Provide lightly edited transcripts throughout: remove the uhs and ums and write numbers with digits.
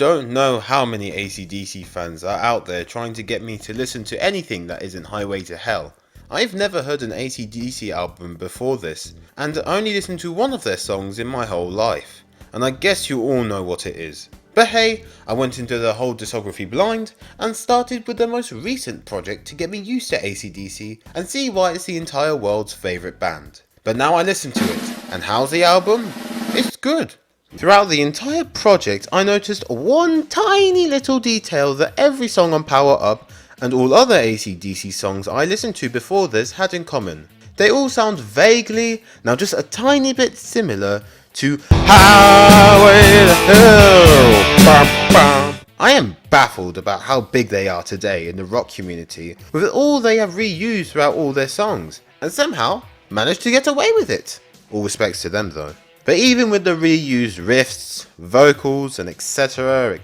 don't know how many AC/DC fans are out there trying to get me to listen to anything that isn't Highway to Hell. I've never heard an AC/DC album before this, and only listened to one of their songs in my whole life. And I guess you all know what it is. But hey, I went into the whole discography blind, and started with the most recent project to get me used to AC/DC and see why it's the entire world's favourite band. But now I listen to it, and how's the album? It's good. Throughout the entire project, I noticed one tiny little detail that every song on Power Up and all other AC/DC songs I listened to before this had in common. They all sound vaguely, now just a tiny bit similar to Highway to Hell. Bum, bum. I am baffled about how big they are today in the rock community with all they have reused throughout all their songs, and somehow managed to get away with it. All respects to them though. But even with the reused riffs, vocals, and etc,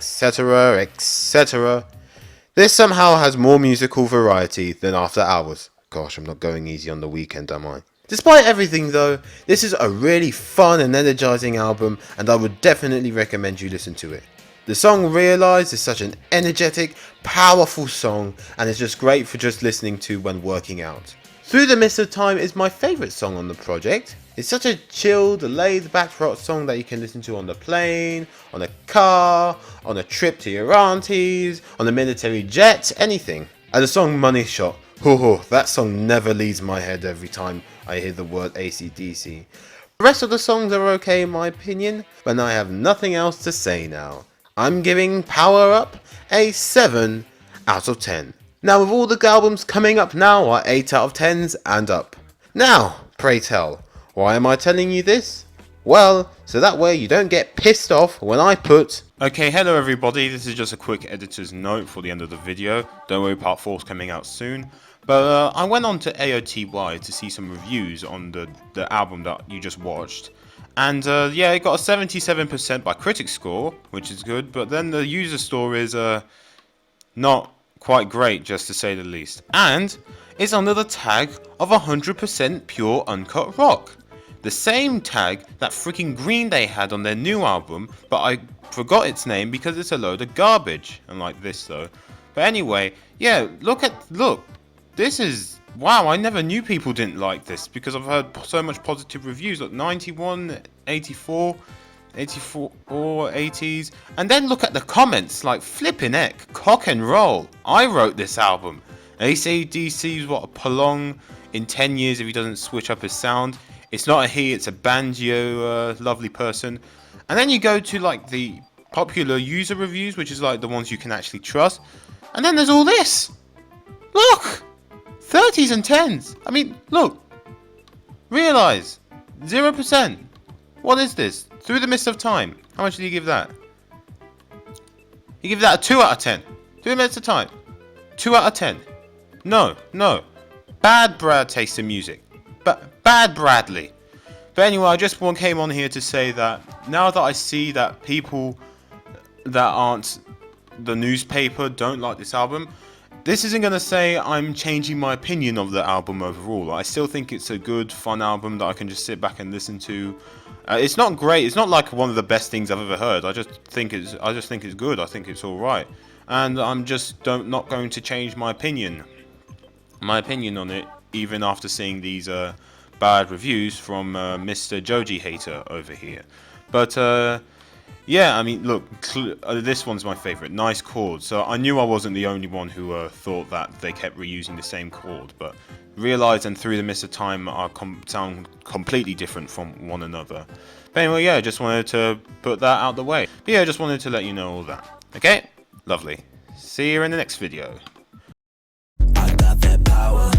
this somehow has more musical variety than After Hours. Gosh, I'm not going easy on the weekend, am I? Despite everything though, this is a really fun and energizing album, and I would definitely recommend you listen to it. The song Realize is such an energetic, powerful song, and it's just great for just listening to when working out. Through the Mist of Time is my favourite song on the project. It's such a chilled, laid-back rock song that you can listen to on the plane, on a car, on a trip to your auntie's, on a military jet, anything. And the song Money Shot, that song never leaves my head every time I hear the word AC/DC. The rest of the songs are okay in my opinion, but I have nothing else to say now. I'm giving Power Up a 7 out of 10. Now with all the albums coming up now are 8 out of 10s and up. Now, pray tell, why am I telling you this? Well, so that way you don't get pissed off when I put... Okay, hello everybody, this is just a quick editor's note for the end of the video. Don't worry, part 4 is coming out soon. But I went on to AOTY to see some reviews on the album that you just watched. And yeah, it got a 77% by critic score, which is good. But then the user score is not quite great, just to say the least. And it's under the tag of 100% pure uncut rock. The same tag that freaking Green Day had on their new album, but I forgot its name because it's a load of garbage. Unlike this though. But anyway, yeah, look, this is, wow, I never knew people didn't like this because I've heard so much positive reviews, like 91, 84, 80s, and then look at the comments, like flipping heck, cock and roll. I wrote this album. AC/DC's what a prolong in 10 years if he doesn't switch up his sound. It's not a he, it's a banjo lovely person. And then you go to like the popular user reviews, which is like the ones you can actually trust. And then there's all this. Look! 30s and 10s. I mean, look. Realize. 0%. What is this? Through the Mist of Time. How much do you give that? You give that a 2 out of 10. Through the Mist of Time. 2 out of 10. No. Bad Brad taste in music. Bad Bradley. But anyway, I just came on here to say that now that I see that people that aren't the newspaper don't like this album, this isn't going to say I'm changing my opinion of the album overall. I still think it's a good, fun album that I can just sit back and listen to. It's not great. It's not like one of the best things I've ever heard. I just think it's good. I think it's all right, and I'm just not going to change my opinion on it, even after seeing these bad reviews from Mr. Joji Hater over here. But yeah, I mean, look, this one's my favourite. Nice chord. So I knew I wasn't the only one who thought that they kept reusing the same chord, but Realize and Through the Mist of Time sound completely different from one another. But anyway, yeah, just wanted to put that out the way. But yeah, just wanted to let you know all that. Okay? Lovely. See you in the next video. I got that power.